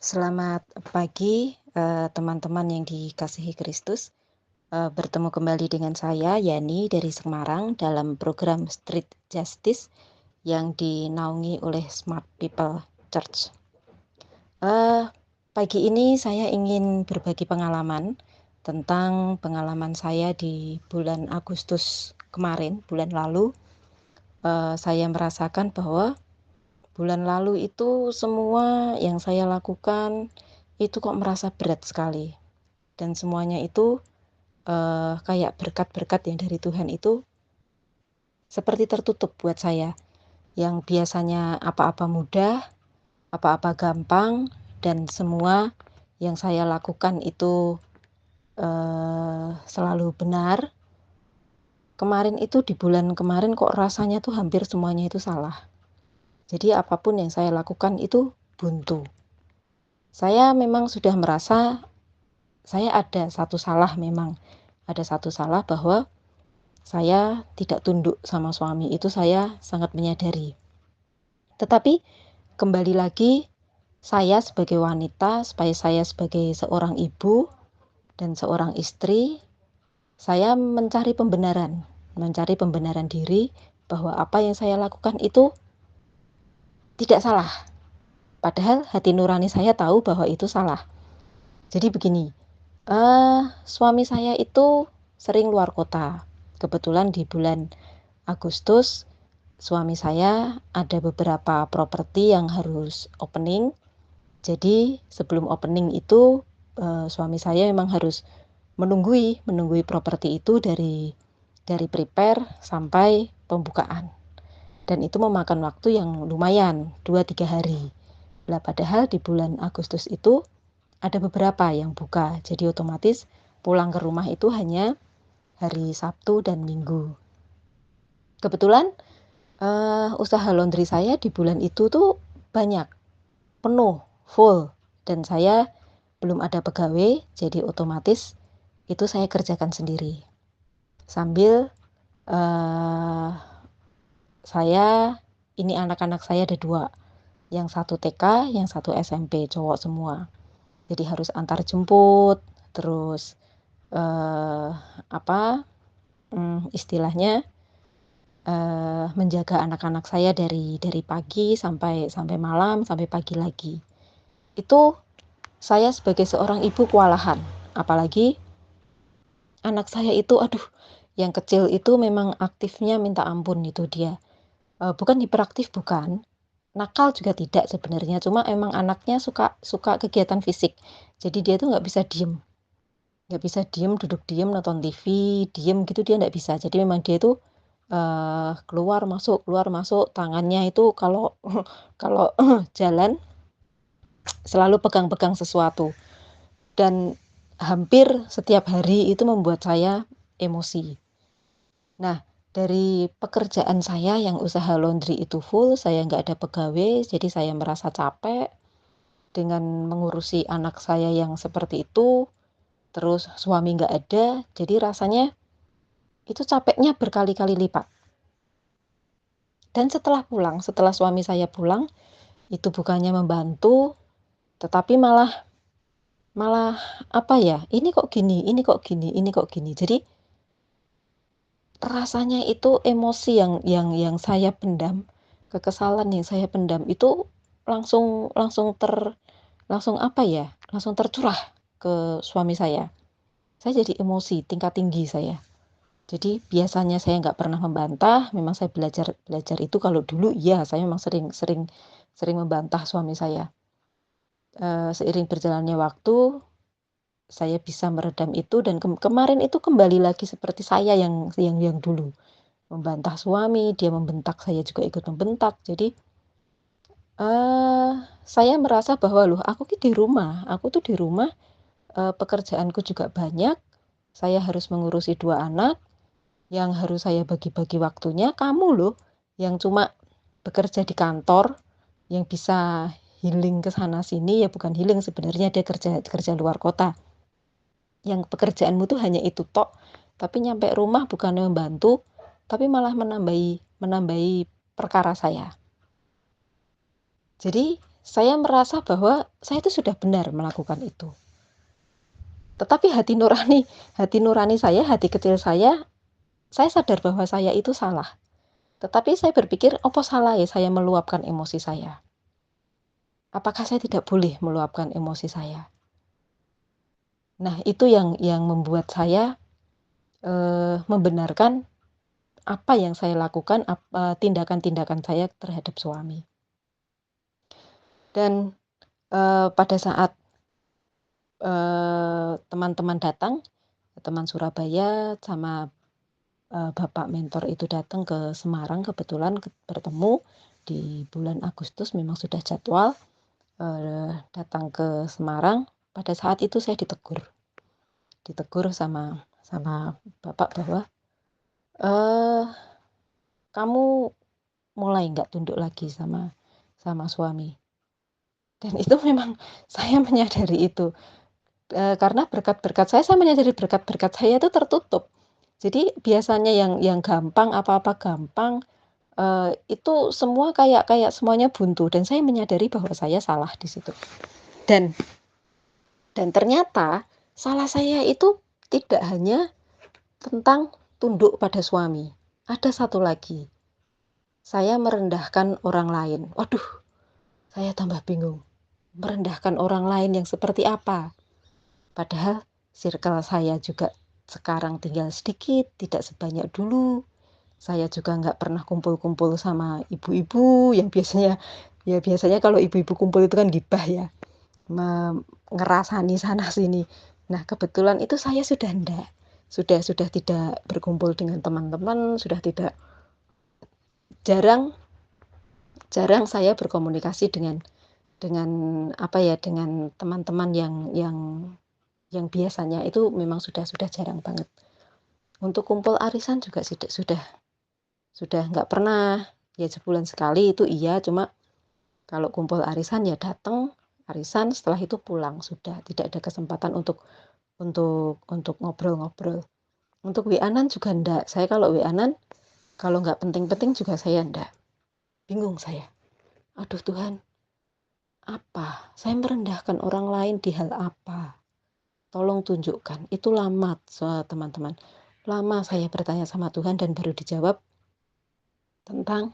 Selamat pagi, teman-teman yang dikasihi Kristus. Bertemu kembali dengan saya, Yani dari Semarang dalam program Street Justice yang dinaungi oleh Smart People Church. Eh, Pagi ini saya ingin berbagi pengalaman tentang pengalaman saya di bulan Agustus kemarin, bulan lalu. Saya merasakan bahwa bulan lalu itu semua yang saya lakukan itu kok merasa berat sekali. Dan semuanya itu, kayak berkat-berkat yang dari Tuhan itu seperti tertutup buat saya. Yang biasanya apa-apa mudah, apa-apa gampang, dan semua yang saya lakukan itu, selalu benar. Kemarin itu di bulan kemarin kok rasanya tuh hampir semuanya itu salah. Jadi apapun yang saya lakukan itu buntu. Saya memang sudah merasa saya ada satu salah memang. Ada satu salah bahwa saya tidak tunduk sama suami, itu saya sangat menyadari. Tetapi kembali lagi, saya sebagai wanita, saya sebagai seorang ibu dan seorang istri, saya mencari pembenaran diri bahwa apa yang saya lakukan itu tidak salah. Padahal hati nurani saya tahu bahwa itu salah. Jadi begini, suami saya itu sering luar kota. Kebetulan di bulan Agustus suami saya ada beberapa properti yang harus opening. Jadi sebelum opening itu suami saya memang harus menunggui properti itu dari prepare sampai pembukaan. Dan itu memakan waktu yang lumayan 2-3 hari. Lah padahal di bulan Agustus itu ada beberapa yang buka. Jadi otomatis pulang ke rumah itu hanya hari Sabtu dan Minggu. Kebetulan usaha laundry saya di bulan itu tuh banyak, penuh, full, dan saya belum ada pegawai, jadi otomatis itu saya kerjakan sendiri. Sambil saya, ini anak-anak saya ada 2, yang satu TK, yang satu SMP, cowok semua. Jadi harus antar jemput, terus istilahnya menjaga anak-anak saya dari pagi sampai malam, sampai pagi lagi. Itu saya sebagai seorang ibu kewalahan, apalagi anak saya itu aduh, yang kecil itu memang aktifnya minta ampun itu dia. Bukan hiperaktif bukan, nakal juga tidak sebenarnya, cuma emang anaknya suka kegiatan fisik. Jadi dia tuh nggak bisa diem, duduk diem, nonton TV, diem gitu dia nggak bisa. Jadi memang dia tuh keluar masuk, tangannya itu kalau kalau jalan selalu pegang-pegang sesuatu, dan hampir setiap hari itu membuat saya emosi. Nah, dari pekerjaan saya yang usaha laundry itu full, saya nggak ada pegawai, jadi saya merasa capek dengan mengurusi anak saya yang seperti itu, terus suami nggak ada, jadi rasanya itu capeknya berkali-kali lipat. Dan setelah suami saya pulang, itu bukannya membantu, tetapi malah malah apa ya, ini kok gini, ini kok gini, ini kok gini. Jadi rasanya itu emosi yang saya pendam, kekesalan yang saya pendam itu langsung langsung ter langsung apa ya, langsung tercurah ke suami saya. Saya jadi emosi tingkat tinggi saya. Jadi biasanya saya nggak pernah membantah, memang saya belajar itu kalau dulu iya, saya memang sering sering sering membantah suami saya. Seiring berjalannya waktu, saya bisa meredam itu dan kemarin itu kembali lagi seperti saya yang dulu. Membantah suami, dia membentak, saya juga ikut membentak. Jadi, saya merasa bahwa, "Loh, aku tuh di rumah, pekerjaanku juga banyak, saya harus mengurusi 2 anak, yang harus saya bagi-bagi waktunya. Kamu loh, yang cuma bekerja di kantor, yang bisa healing ke sana sini," ya bukan healing sebenarnya dia kerja kerja luar kota. Yang pekerjaanmu tuh hanya itu tok, tapi nyampe rumah bukannya membantu, tapi malah menambahi menambahi perkara saya. Jadi saya merasa bahwa saya itu sudah benar melakukan itu. Tetapi hati nurani saya, hati kecil saya sadar bahwa saya itu salah. Tetapi saya berpikir, apa salah ya saya meluapkan emosi saya? Apakah saya tidak boleh meluapkan emosi saya? Nah, itu yang membuat saya membenarkan apa yang saya lakukan, tindakan-tindakan saya terhadap suami. Dan pada saat teman-teman datang, teman Surabaya sama bapak mentor itu datang ke Semarang, kebetulan bertemu di bulan Agustus, memang sudah jadwal datang ke Semarang. Pada saat itu saya ditegur sama bapak bahwa kamu mulai nggak tunduk lagi sama suami. Dan itu memang saya menyadari itu. Karena berkat-berkat saya menyadari berkat-berkat saya itu tertutup. Jadi biasanya yang gampang, apa-apa gampang, itu semua kayak semuanya buntu, dan saya menyadari bahwa saya salah di situ. Dan ternyata salah saya itu tidak hanya tentang tunduk pada suami. Ada satu lagi, saya merendahkan orang lain. Waduh, saya tambah bingung. Merendahkan orang lain yang seperti apa? Padahal circle saya juga sekarang tinggal sedikit, tidak sebanyak dulu. Saya juga nggak pernah kumpul-kumpul sama ibu-ibu yang biasanya kalau ibu-ibu kumpul itu kan gibah ya, ngerasani sana sini. Nah, kebetulan itu saya sudah enggak, sudah tidak berkumpul dengan teman-teman, sudah tidak, jarang saya berkomunikasi dengan apa ya, dengan teman-teman yang biasanya itu memang sudah jarang banget. Untuk kumpul arisan juga sudah nggak pernah, ya sebulan sekali itu iya, cuma kalau kumpul arisan ya datang arisan, setelah itu pulang, sudah tidak ada kesempatan untuk ngobrol-ngobrol. Untuk WA-an juga enggak, saya kalau WA-an kalau nggak penting-penting juga saya enggak. Bingung saya, aduh Tuhan, apa saya merendahkan orang lain di hal apa? Tolong tunjukkan. Itu lama, teman-teman, lama saya bertanya sama Tuhan dan baru dijawab tentang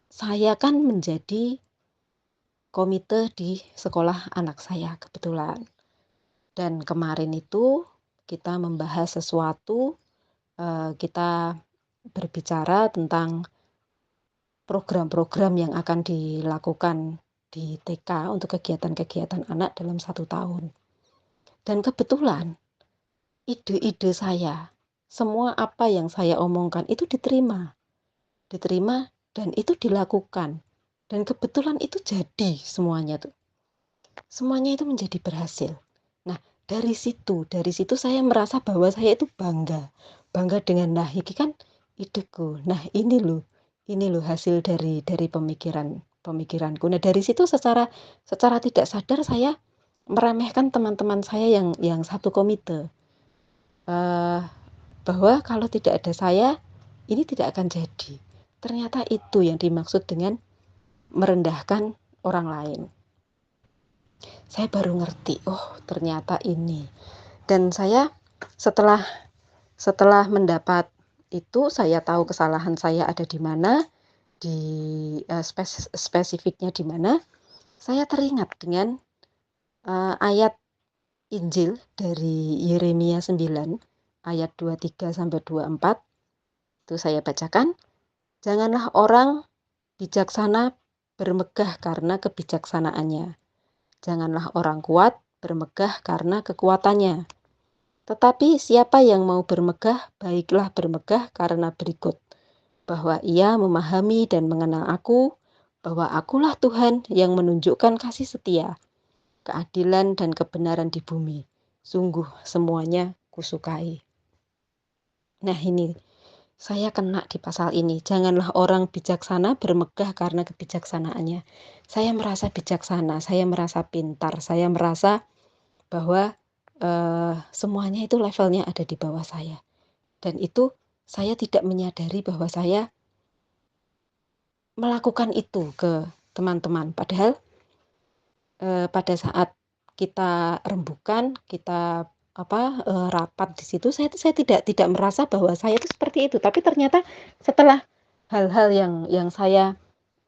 saya kan menjadi komite di sekolah anak saya kebetulan. Dan kemarin itu kita membahas sesuatu, kita berbicara tentang program-program yang akan dilakukan di TK untuk kegiatan-kegiatan anak dalam 1 tahun. Dan kebetulan ide-ide saya, semua apa yang saya omongkan itu diterima dan itu dilakukan. Dan kebetulan itu jadi semuanya itu menjadi berhasil. Nah, dari situ saya merasa bahwa saya itu bangga dengan, nah ini kan ideku, nah ini loh hasil dari pemikiranku. Nah, dari situ secara tidak sadar saya meremehkan teman-teman saya yang satu komite, bahwa kalau tidak ada saya ini tidak akan jadi. Ternyata itu yang dimaksud dengan merendahkan orang lain. Saya baru ngerti, oh ternyata ini. Dan saya setelah mendapat itu, saya tahu kesalahan saya ada di mana, di spesifiknya di mana. Saya teringat dengan ayat Injil dari Yeremia 9 ayat 23 sampai 24. Itu saya bacakan. Janganlah orang bijaksana bermegah karena kebijaksanaannya. Janganlah orang kuat bermegah karena kekuatannya. Tetapi siapa yang mau bermegah, baiklah bermegah karena berikut, bahwa ia memahami dan mengenal aku, bahwa akulah Tuhan yang menunjukkan kasih setia, keadilan dan kebenaran di bumi. Sungguh semuanya kusukai. Nah, ini saya kena di pasal ini. Janganlah orang bijaksana bermegah karena kebijaksanaannya. Saya merasa bijaksana, saya merasa pintar, saya merasa bahwa semuanya itu levelnya ada di bawah saya. Dan itu saya tidak menyadari bahwa saya melakukan itu ke teman-teman. Padahal, pada saat kita rembukan, kita rapat di situ, saya tidak merasa bahwa saya itu seperti itu. Tapi ternyata setelah hal-hal yang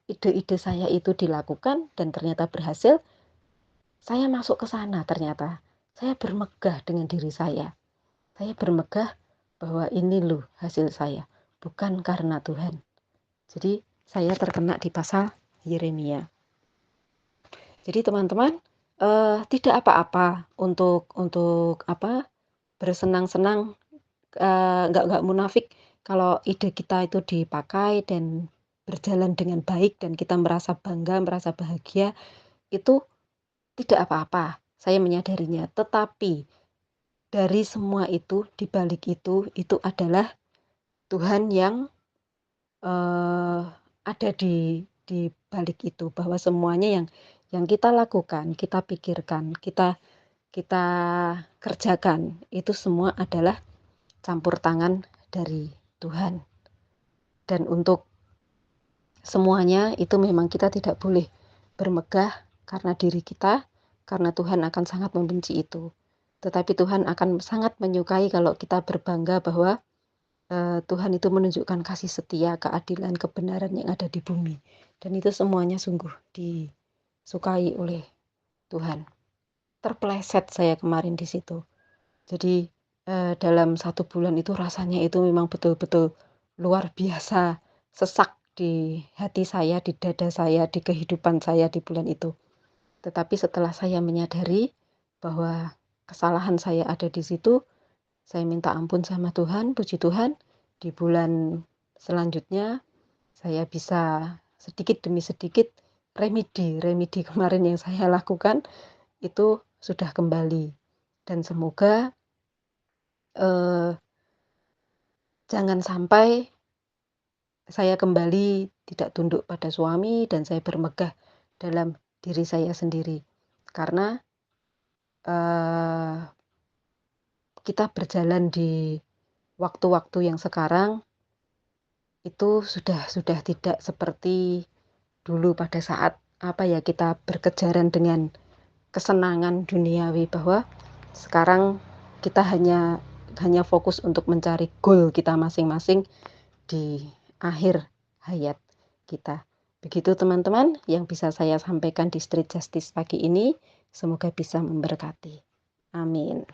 ide-ide saya itu dilakukan dan ternyata berhasil, saya masuk ke sana ternyata. Saya bermegah dengan diri saya. Saya bermegah bahwa ini loh hasil saya, bukan karena Tuhan. Jadi saya terkena di pasal Yeremia. Jadi teman-teman, tidak apa-apa untuk bersenang-senang, nggak munafik kalau ide kita itu dipakai dan berjalan dengan baik dan kita merasa bangga, merasa bahagia, itu tidak apa-apa, saya menyadarinya. Tetapi dari semua itu, di balik itu adalah Tuhan yang, ada di balik itu, bahwa semuanya yang kita lakukan, kita pikirkan, kita kita kerjakan, itu semua adalah campur tangan dari Tuhan. Dan untuk semuanya itu memang kita tidak boleh bermegah karena diri kita, karena Tuhan akan sangat membenci itu. Tetapi Tuhan akan sangat menyukai kalau kita berbangga bahwa Tuhan itu menunjukkan kasih setia, keadilan, kebenaran yang ada di bumi. Dan itu semuanya sungguh disukai oleh Tuhan. Terpleset saya kemarin di situ. Jadi dalam 1 bulan itu rasanya itu memang betul-betul luar biasa sesak di hati saya, di dada saya, di kehidupan saya di bulan itu. Tetapi setelah saya menyadari bahwa kesalahan saya ada di situ, saya minta ampun sama Tuhan, puji Tuhan, di bulan selanjutnya saya bisa sedikit demi sedikit remedi kemarin yang saya lakukan itu sudah kembali. Dan semoga jangan sampai saya kembali tidak tunduk pada suami dan saya bermegah dalam diri saya sendiri. Karena kita berjalan di waktu-waktu yang sekarang itu sudah tidak seperti dulu pada saat kita berkejaran dengan kesenangan duniawi, bahwa sekarang kita hanya fokus untuk mencari goal kita masing-masing di akhir hayat kita. Begitu teman-teman yang bisa saya sampaikan di Street Justice pagi ini, semoga bisa memberkati. Amin.